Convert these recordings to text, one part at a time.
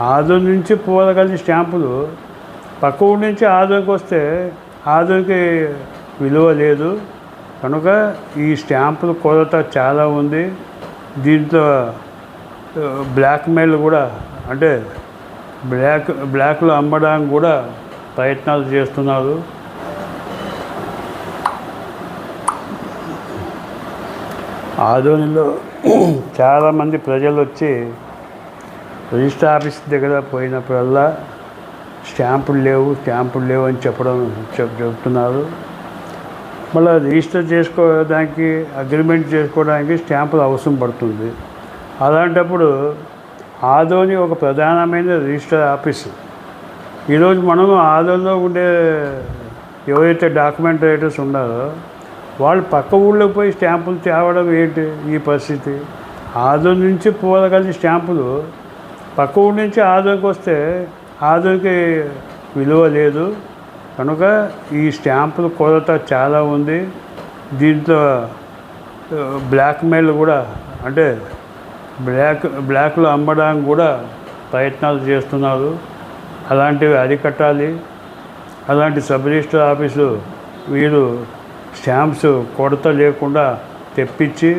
ఆదోని నుంచి పోగలిగే స్టాంపులు పక్క ఊరి నుంచి ఆదోనికి వస్తే ఆదోనికి విలువ లేదు కనుక ఈ స్టాంపుల కొరత చాలా ఉంది. దీంట్లో బ్లాక్మెయిల్ కూడా అంటే బ్లాక్లో అమ్మడానికి కూడా ప్రయత్నాలు చేస్తున్నారు. ఆదోనిలో చాలామంది ప్రజలు వచ్చి రిజిస్టర్ ఆఫీస్ దగ్గర పోయినప్పుడల్లా స్టాంపులు లేవు అని చెప్తున్నారు. మళ్ళీ రిజిస్టర్ చేసుకోవడానికి అగ్రిమెంట్ చేసుకోవడానికి స్టాంపులు అవసరం పడుతుంది. అలాంటప్పుడు ఆదోని ఒక ప్రధానమైన రిజిస్టర్ ఆఫీసు. ఈరోజు మనము ఆదోనిలో ఉండే ఎవరైతే డాక్యుమెంట్ రైటర్స్ ఉన్నారో వాళ్ళు పక్క ఊళ్ళోకి పోయి స్టాంపులు తేవడం ఏంటి ఈ పరిస్థితి? ఆదోని నుంచి పోగలిగే స్టాంపులు పక్క ఊరి నుంచి ఆదోనికి వస్తే ఆదోనికి విలువ లేదు కనుక ఈ స్టాంపుల కొరత చాలా ఉంది. దీంట్లో బ్లాక్మెయిల్ కూడా అంటే బ్లాక్లో అమ్మడానికి కూడా ప్రయత్నాలు చేస్తున్నారు. అలాంటివి అరికట్టాలి. అలాంటి సబ్ రిజిస్టర్ ఆఫీసు వీరు స్టాంప్స్ కొరత లేకుండా తెప్పించి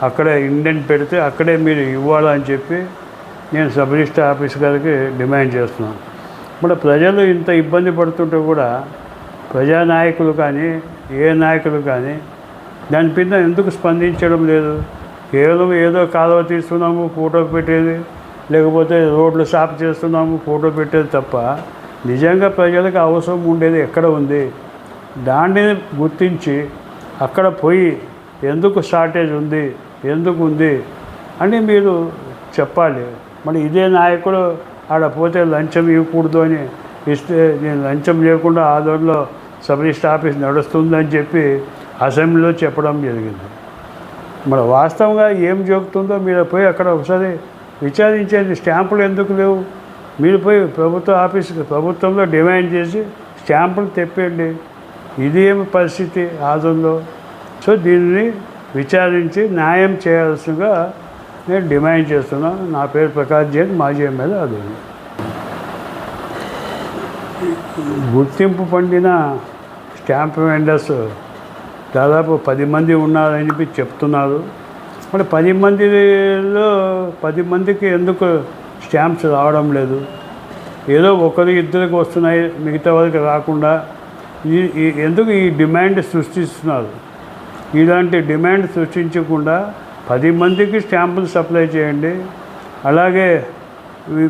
అక్కడే ఇండెంట్ పెడితే అక్కడే మీరు ఇవ్వాలని చెప్పి నేను సబ్ రిజిస్టర్ ఆఫీస్ గారికి డిమాండ్ చేస్తున్నాను. ఇప్పుడు ప్రజలు ఇంత ఇబ్బంది పడుతుంటే కూడా ప్రజానాయకులు కానీ ఏ నాయకులు కానీ దానిపైన ఎందుకు స్పందించడం లేదు? కేవలం ఏదో కాలువ తీస్తున్నాము ఫోటో పెట్టేది, లేకపోతే రోడ్లు సాఫ్ చేస్తున్నాము ఫోటో పెట్టేది తప్ప నిజంగా ప్రజలకు అవసరం ఉండేది ఎక్కడ ఉంది? దాన్ని గుర్తించి అక్కడ పోయి ఎందుకు షార్టేజ్ ఉంది, ఎందుకు ఉంది అని మీరు చెప్పాలి. మరి ఇదే నాయకుడు ఆడ పోతే లంచం ఇవ్వకూడదు అని ఇస్తే నేను లంచం లేకుండా ఆదోనిలో సబ్ రిజిస్టర్ ఆఫీస్ నడుస్తుందని చెప్పి అసెంబ్లీలో చెప్పడం జరిగింది. మరి వాస్తవంగా ఏం జరుగుతుందో మీరు పోయి అక్కడ ఒకసారి విచారించేది. స్టాంపులు ఎందుకు లేవు? మీరు పోయి ప్రభుత్వంలో డిమాండ్ చేసి స్టాంపులు తెప్పండి. ఇది ఏమి పరిస్థితి ఆదోనిలో? సో దీనిని విచారించి న్యాయం చేయాల్సిందిగా నేను డిమాండ్ చేస్తున్నాను. నా పేరు ప్రకాష్ జైన్, మాజీ ఎమ్మెల్యే ఆదోని. గుర్తింపు పొందిన స్టాంప్ వెండర్స్ దాదాపు 10 మంది ఉన్నారని చెప్పి చెప్తున్నారు. మరి 10 మందికి ఎందుకు స్టాంప్స్ రావడం లేదు? ఏదో ఇద్దరికి వస్తున్నాయి, మిగతా వాళ్ళకి రాకుండా ఎందుకు ఈ డిమాండ్ సృష్టిస్తున్నారు? ఇలాంటి డిమాండ్ సృష్టించకుండా 10 మందికి స్టాంపులు సప్లై చేయండి. అలాగే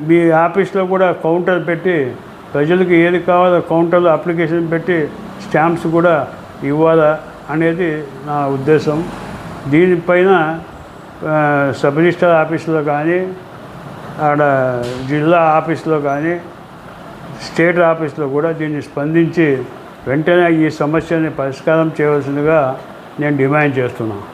మీ ఆఫీస్లో కూడా కౌంటర్ పెట్టి ప్రజలకు ఏది కావాలో కౌంటర్లో అప్లికేషన్ పెట్టి స్టాంప్స్ కూడా ఇవ్వాలా అనేది నా ఉద్దేశం. దీనిపైన సబ్ రిజిస్టర్ ఆఫీసులో కానీ ఆడ జిల్లా ఆఫీసులో కానీ స్టేట్ ఆఫీసులో కూడా దీన్ని స్పందించి వెంటనే ఈ సమస్యని పరిష్కారం చేయవలసిందిగా నేను డిమాండ్ చేస్తున్నాను.